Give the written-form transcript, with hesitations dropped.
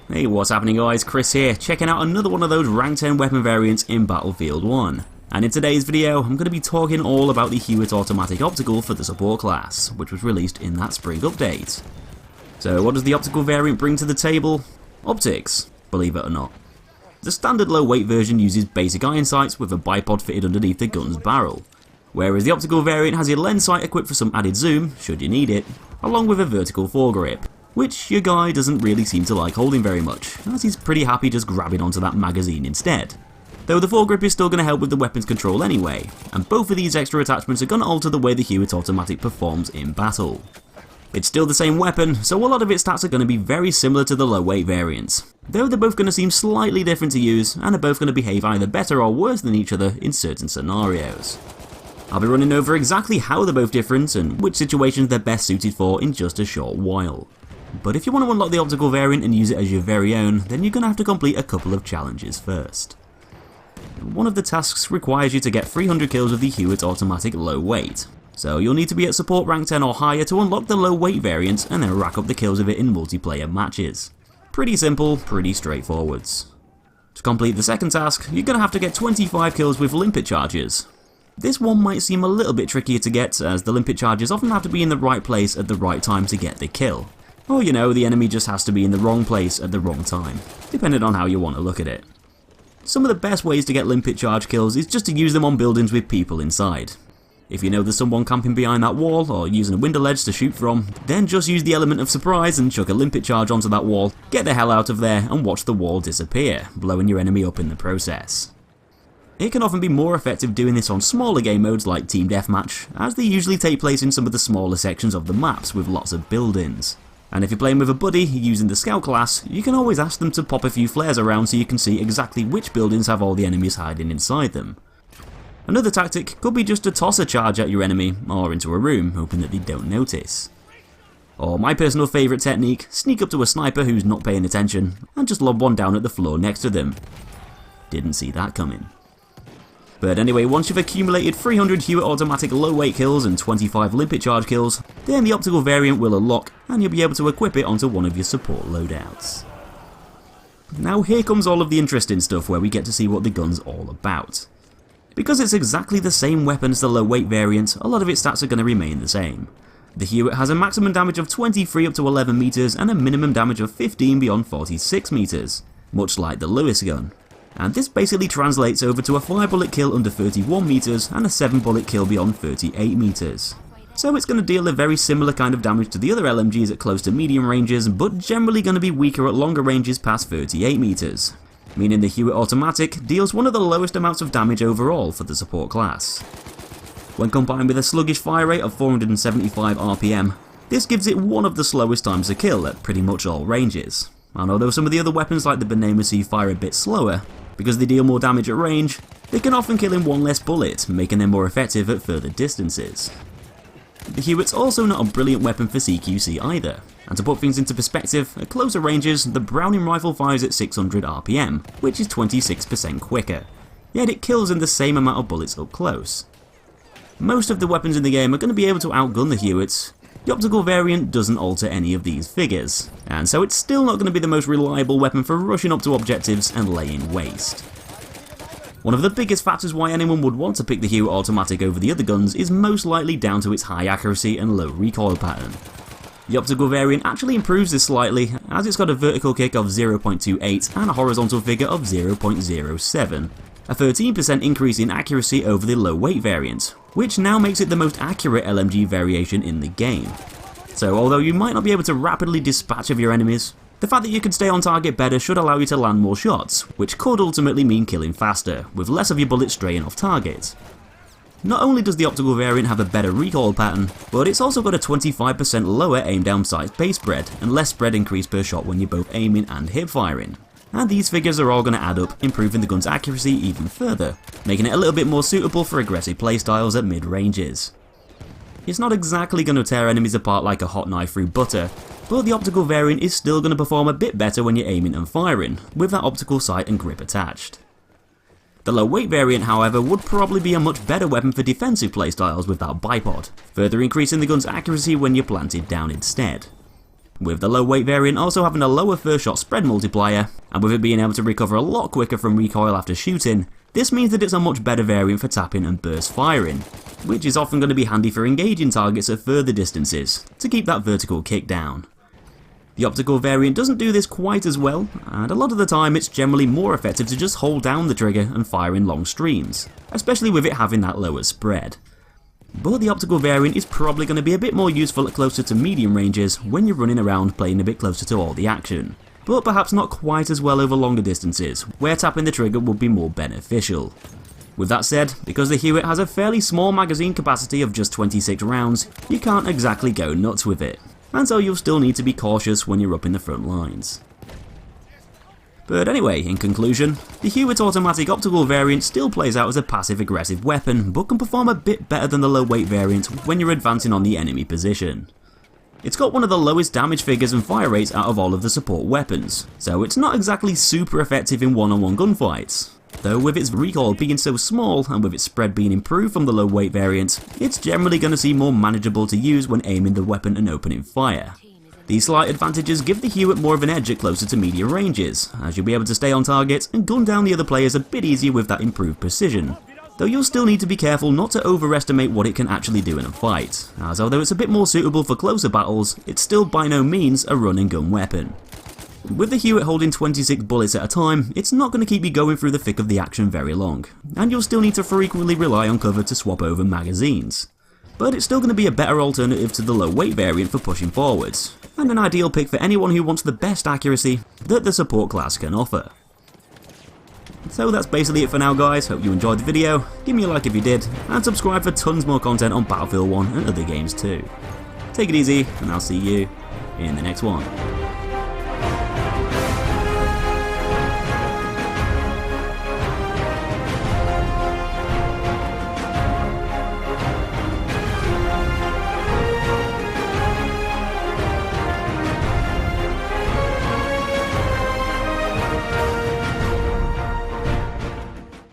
Hey, what's happening guys, Chris here, checking out another one of those rank 10 weapon variants in Battlefield 1. And in today's video, I'm going to be talking all about the Huot Automatic Optical for the support class, which was released in that spring update. So what does the optical variant bring to the table? Optics, believe it or not. The standard low weight version uses basic iron sights with a bipod fitted underneath the gun's barrel, whereas the optical variant has a lens sight equipped for some added zoom, should you need it, along with a vertical foregrip, which your guy doesn't really seem to like holding very much, as he's pretty happy just grabbing onto that magazine instead. Though the foregrip is still going to help with the weapon's control anyway, and both of these extra attachments are going to alter the way the Huot Automatic performs in battle. It's still the same weapon, so a lot of its stats are going to be very similar to the low weight variants, though they're both going to seem slightly different to use, and are both going to behave either better or worse than each other in certain scenarios. I'll be running over exactly how they're both different and which situations they're best suited for in just a short while. But if you want to unlock the optical variant and use it as your very own, then you're going to have to complete a couple of challenges first. One of the tasks requires you to get 300 kills with the Huot Automatic Low Weight, so you'll need to be at support rank 10 or higher to unlock the low weight variant and then rack up the kills with it in multiplayer matches. Pretty simple, pretty straightforward. To complete the second task, you're going to have to get 25 kills with limpet charges. This one might seem a little bit trickier to get, as the limpet charges often have to be in the right place at the right time to get the kill. Or you know, the enemy just has to be in the wrong place at the wrong time, depending on how you want to look at it. Some of the best ways to get limpet charge kills is just to use them on buildings with people inside. If you know there's someone camping behind that wall or using a window ledge to shoot from, then just use the element of surprise and chuck a limpet charge onto that wall, get the hell out of there and watch the wall disappear, blowing your enemy up in the process. It can often be more effective doing this on smaller game modes like Team Deathmatch, as they usually take place in some of the smaller sections of the maps with lots of buildings. And if you're playing with a buddy using the scout class, you can always ask them to pop a few flares around so you can see exactly which buildings have all the enemies hiding inside them. Another tactic could be just to toss a charge at your enemy, or into a room, hoping that they don't notice. Or my personal favourite technique, sneak up to a sniper who's not paying attention, and just lob one down at the floor next to them. Didn't see that coming. But anyway, once you've accumulated 300 Huot Automatic Low Weight kills and 25 limpet charge kills, then the optical variant will unlock and you'll be able to equip it onto one of your support loadouts. Now here comes all of the interesting stuff where we get to see what the gun's all about. Because it's exactly the same weapon as the low weight variant, a lot of its stats are going to remain the same. The Huot has a maximum damage of 23 up to 11 meters and a minimum damage of 15 beyond 46 meters, much like the Lewis gun. And this basically translates over to a 5 bullet kill under 31 meters and a 7 bullet kill beyond 38 meters. So it's going to deal a very similar kind of damage to the other LMGs at close to medium ranges, but generally going to be weaker at longer ranges past 38 meters. Meaning the Huot Automatic deals one of the lowest amounts of damage overall for the support class. When combined with a sluggish fire rate of 475 RPM, this gives it one of the slowest times to kill at pretty much all ranges. And although some of the other weapons like the Benemacy fire a bit slower, because they deal more damage at range, they can often kill in one less bullet, making them more effective at further distances. The Huot's also not a brilliant weapon for CQC either, and to put things into perspective, at closer ranges, the Browning rifle fires at 600 RPM, which is 26% quicker, yet it kills in the same amount of bullets up close. Most of the weapons in the game are going to be able to outgun the Huot. The optical variant doesn't alter any of these figures, and so it's still not going to be the most reliable weapon for rushing up to objectives and laying waste. One of the biggest factors why anyone would want to pick the Huot Automatic over the other guns is most likely down to its high accuracy and low recoil pattern. The optical variant actually improves this slightly, as it's got a vertical kick of 0.28 and a horizontal figure of 0.07. A 13% increase in accuracy over the low weight variant, which now makes it the most accurate LMG variation in the game. So although you might not be able to rapidly dispatch of your enemies, the fact that you can stay on target better should allow you to land more shots, which could ultimately mean killing faster, with less of your bullets straying off target. Not only does the optical variant have a better recoil pattern, but it's also got a 25% lower aim down sight base spread, and less spread increase per shot when you're both aiming and hip firing. And these figures are all going to add up, improving the gun's accuracy even further, making it a little bit more suitable for aggressive playstyles at mid-ranges. It's not exactly going to tear enemies apart like a hot knife through butter, but the optical variant is still going to perform a bit better when you're aiming and firing, with that optical sight and grip attached. The low weight variant, however, would probably be a much better weapon for defensive playstyles with that bipod, further increasing the gun's accuracy when you're planted down instead. with the low weight variant also having a lower first shot spread multiplier, and with it being able to recover a lot quicker from recoil after shooting, this means that it's a much better variant for tapping and burst firing, which is often going to be handy for engaging targets at further distances, to keep that vertical kick down. The optical variant doesn't do this quite as well, and a lot of the time it's generally more effective to just hold down the trigger and fire in long streams, especially with it having that lower spread. But the optical variant is probably going to be a bit more useful at closer to medium ranges when you're running around playing a bit closer to all the action, but perhaps not quite as well over longer distances, where tapping the trigger would be more beneficial. With that said, because the Huot has a fairly small magazine capacity of just 26 rounds, you can't exactly go nuts with it, and so you'll still need to be cautious when you're up in the front lines. But anyway, in conclusion, the Huot Automatic Optical variant still plays out as a passive-aggressive weapon, but can perform a bit better than the low weight variant when you're advancing on the enemy position. It's got one of the lowest damage figures and fire rates out of all of the support weapons, so it's not exactly super effective in one-on-one gunfights. Though with its recoil being so small and with its spread being improved from the low weight variant, it's generally going to seem more manageable to use when aiming the weapon and opening fire. These slight advantages give the Huot more of an edge at closer to medium ranges, as you'll be able to stay on target and gun down the other players a bit easier with that improved precision. Though you'll still need to be careful not to overestimate what it can actually do in a fight, as although it's a bit more suitable for closer battles, it's still by no means a run and gun weapon. With the Huot holding 26 bullets at a time, it's not going to keep you going through the thick of the action very long, and you'll still need to frequently rely on cover to swap over magazines. But it's still going to be a better alternative to the low weight variant for pushing forwards, and an ideal pick for anyone who wants the best accuracy that the support class can offer. So that's basically it for now guys, hope you enjoyed the video, give me a like if you did, and subscribe for tons more content on Battlefield 1 and other games too. Take it easy, and I'll see you in the next one.